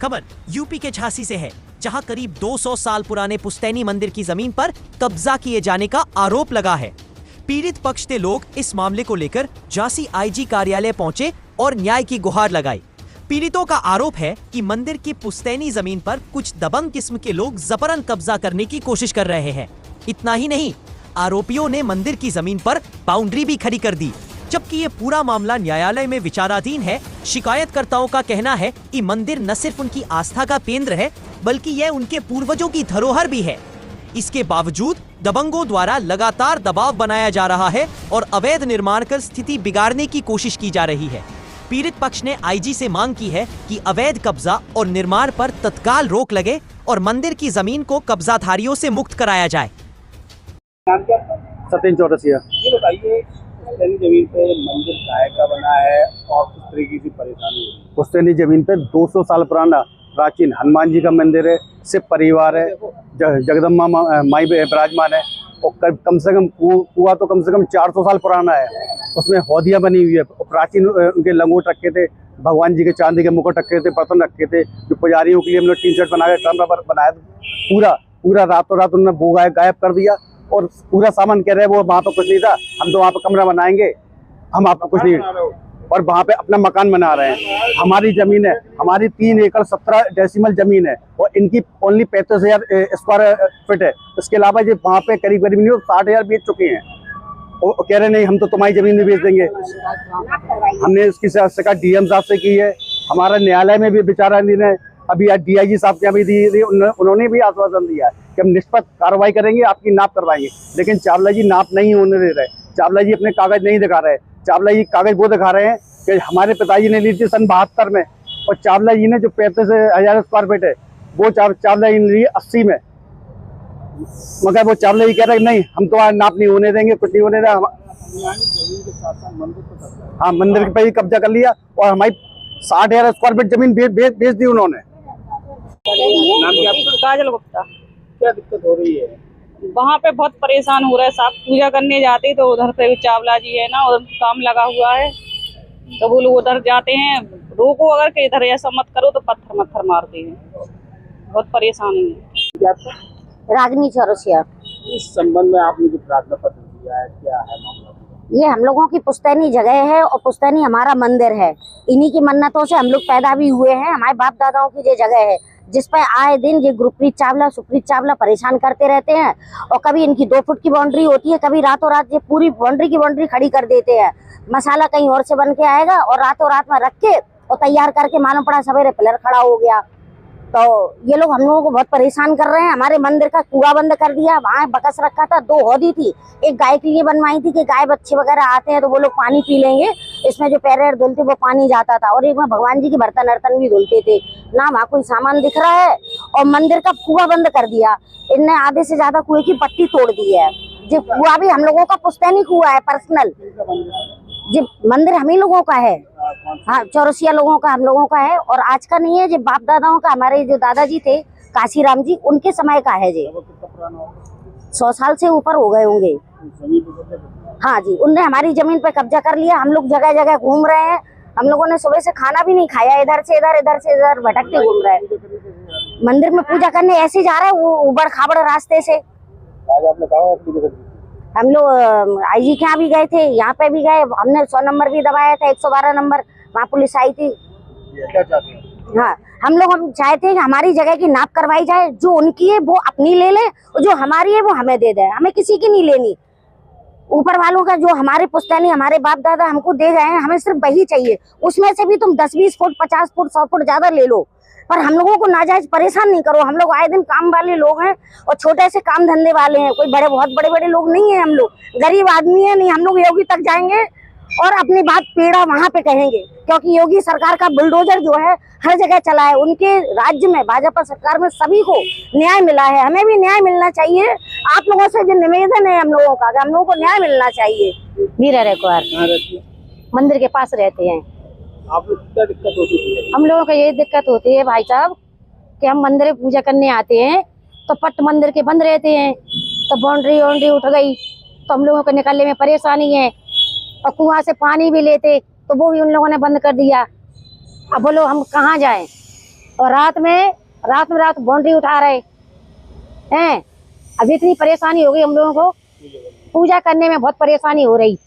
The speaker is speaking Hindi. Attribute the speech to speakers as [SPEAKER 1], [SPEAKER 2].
[SPEAKER 1] खबर यूपी के झांसी से है, जहां करीब 200 साल पुराने पुस्तैनी मंदिर की जमीन पर कब्जा किए जाने का आरोप लगा है। पीड़ित पक्ष के लोग इस मामले को लेकर झांसी आईजी कार्यालय पहुंचे और न्याय की गुहार लगाई। पीड़ितों का आरोप है कि मंदिर की पुस्तैनी जमीन पर कुछ दबंग किस्म के लोग जबरन कब्जा करने की कोशिश कर रहे हैं। इतना ही नहीं, आरोपियों ने मंदिर की जमीन पर बाउंड्री भी खड़ी कर दी। जबकि ये पूरा मामला न्यायालय में विचाराधीन है। शिकायतकर्ताओं का कहना है कि मंदिर न सिर्फ उनकी आस्था का केंद्र है, बल्कि यह उनके पूर्वजों की धरोहर भी है। इसके बावजूद दबंगों द्वारा लगातार दबाव बनाया जा रहा है और अवैध निर्माण कर स्थिति बिगाड़ने की कोशिश की जा रही है। पीड़ित पक्ष ने आईजी से मांग की है कि अवैध कब्जा और निर्माण पर तत्काल रोक लगे और मंदिर की जमीन को कब्जाधारियों से मुक्त कराया जाए।
[SPEAKER 2] सत्येंद्र चौरसिया।
[SPEAKER 3] ये बताइए, पुस्तैनी जमीन पे मंदिर काहे का बना है और किस तरीके की परेशानी है?
[SPEAKER 2] पुस्तैनी जमीन पे 200 साल पुराना प्राचीन हनुमान जी का मंदिर है, शिव परिवार है, जगदम्बा माई विराजमान है और कम से कम कुआं तो कम से कम 400 साल पुराना है। उसमें हौदियाँ बनी हुई है, प्राचीन उनके लंगोट रखे थे, भगवान जी के चांदी के मुकुट रखे थे, बर्तन रखे थे, जो पुजारियों के लिए हम लोग टीन सेट बना के कमरा बनाया। पूरा रातों रात उन्होंने वो गायब कर दिया और पूरा सामान कह रहे हैं वो वहाँ पे कुछ नहीं था, हम तो वहाँ पे कमरा बनाएंगे, हम आपको कुछ नहीं, और वहाँ पे अपना मकान बना रहे हैं। हमारी जमीन है, हमारी 3 एकड़ 17 डेसिमल जमीन है और इनकी ओनली 35,000 स्क्वायर फीट है। इसके अलावा जो वहाँ पे करीब नहीं 60,000 बेच चुके हैं और कह रहे नहीं हम तो तुम्हारी जमीन भी बेच देंगे। हमने इसकी शिकायत डीएम साहब से की है, हमारा न्यायालय में भी विचाराधीन है। अभी आज डीआईजी साहब के अभी दी उन्होंने भी आश्वासन दिया है कि हम निष्पक्ष कार्रवाई करेंगे, आपकी नाप करवाएंगे। लेकिन चावला जी नाप नहीं होने दे रहे, चावला जी अपने कागज नहीं दिखा रहे। चावला जी कागज वो दिखा रहे हैं कि हमारे पिताजी ने ली थी सन 72 में और चावला जी ने जो 35,000 स्क्वायर फीट है वो चावला जी ने ली 80 में, मगर वो चावला जी कह रहे नहीं हम तो आज नाप नहीं होने देंगे, कुछ नहीं होने देंगे।
[SPEAKER 3] जमीन के साथ साथ मंदिर पर कब्जा,
[SPEAKER 2] हाँ मंदिर पे ही कब्जा कर लिया और हमारी 60,000 स्क्वायर फीट जमीन बेच दी उन्होंने।
[SPEAKER 3] नाम क्या आपका?
[SPEAKER 4] काजल गुप्ता।
[SPEAKER 3] क्या दिक्कत हो रही है?
[SPEAKER 4] वहाँ पे बहुत परेशान हो रहे हैं साहब। पूजा करने जाते तो उधर से चावला जी है ना, उधर काम लगा हुआ है तो वो लोग उधर जाते हैं, रोको अगर कि इधर ऐसा मत करो तो पत्थर मारते हैं। बहुत परेशानी है।
[SPEAKER 3] क्या आपका?
[SPEAKER 5] रागनी चौरसिया।
[SPEAKER 3] इस संबंध में आपने जो प्रार्थना पत्र दिया है, क्या है मामला?
[SPEAKER 5] ये हम लोगों की पुस्तैनी जगह है और पुस्तैनी हमारा मंदिर है। इन्हीं की मन्नतों से हम लोग पैदा भी हुए हैं। हमारे बाप दादाओं की ये जगह है जिस पर आए दिन ये गुरप्रीत चावला सुप्रीत चावला परेशान करते रहते हैं और कभी इनकी 2 फुट की बाउंड्री होती है, कभी रातों रात ये पूरी बाउंड्री की बाउंड्री खड़ी कर देते हैं। मसाला कहीं और से बन के आएगा और रातों रात में रख के और तैयार करके मालूम पड़ा सवेरे पिलर खड़ा हो गया। तो ये लोग हम लोगों को बहुत परेशान कर रहे हैं। हमारे मंदिर का कुआं बंद कर दिया, वहाँ बकस रखा था, 2 हौदी थी, एक गाय के लिए बनवाई थी कि गाय बच्चे वगैरह आते हैं तो वो लोग पानी पी लेंगे, इसमें जो पैर धुलते वो पानी जाता था, और एक में भगवान जी के बर्तन अर्तन भी धुलते थे ना। वहाँ कोई सामान दिख रहा है और मंदिर का कुआं बंद कर दिया। इनने आधे से ज्यादा कुएं की पट्टी तोड़ दी है। जो कुआं भी हम लोगों का पुस्तैनी कुआं है, पर्सनल। जी मंदिर हम ही लोगों का है, हाँ चौरसिया लोगों का, हम लोगों का है और आज का नहीं है। जो बाप दादाओं का, हमारे जो दादाजी थे काशीराम जी, उनके समय का है जी। 100 साल से ऊपर हो गए होंगे। हाँ जी, उनने हमारी जमीन पे कब्जा कर लिया। हम लोग जगह जगह घूम रहे हैं। हम लोगों ने सुबह से खाना भी नहीं खाया, इधर से इधर भटकते घूम रहे हैं। मंदिर में पूजा करने ऐसे जा रहे हैं वो उबड़ खाबड़ रास्ते से।
[SPEAKER 3] आज आपने कहा
[SPEAKER 5] हम लोग आईजी के यहाँ भी गए थे, यहाँ पे भी गए, हमने 100 नंबर भी दबाया था, 112 नंबर, वहाँ पुलिस आई थी।
[SPEAKER 3] क्या चाहते हैं?
[SPEAKER 5] हाँ हम चाहते हैं कि हमारी जगह की नाप करवाई जाए, जो उनकी है वो अपनी ले ले और जो हमारी है वो हमें दे दे, हमें किसी की नहीं लेनी। ऊपर वालों का जो हमारे पुस्तैनी हमारे बाप दादा हमको दे गए हैं, हमें सिर्फ वही चाहिए। उसमें से भी तुम 10-20 फुट 50 फुट 100 फुट ज्यादा ले लो, पर हम लोगों को नाजायज परेशान नहीं करो। हम लोग आए दिन काम वाले लोग हैं और छोटे से काम धंधे वाले हैं, कोई बहुत बड़े लोग नहीं है। हम लोग गरीब आदमी है, नहीं हम लोग योगी तक जाएंगे और अपनी बात पीड़ा वहां पे कहेंगे, क्योंकि योगी सरकार का बुलडोजर जो है हर जगह चला है। उनके राज्य में भाजपा सरकार में सभी को न्याय मिला है, हमें भी न्याय मिलना चाहिए। आप लोगों से जो निवेदन है हम लोगों का, हम लोगों को न्याय मिलना चाहिए। वीर कुमार मंदिर के पास रहते हैं।
[SPEAKER 3] आप लोग क्या दिक्कत होती है?
[SPEAKER 5] हम लोगों को ये दिक्कत होती है भाई साहब कि हम मंदिर में पूजा करने आते हैं तो पट मंदिर के बंद रहते हैं, तो बाउंड्री उठ गई तो हम लोगों को निकलने में परेशानी है। और कुआं से पानी भी लेते तो वो भी उन लोगों ने बंद कर दिया। अब बोलो हम कहाँ जाएं? और रात में बाउंड्री उठा रहे हैं। अब इतनी परेशानी हो गई हम लोगों को, पूजा करने में बहुत परेशानी हो रही।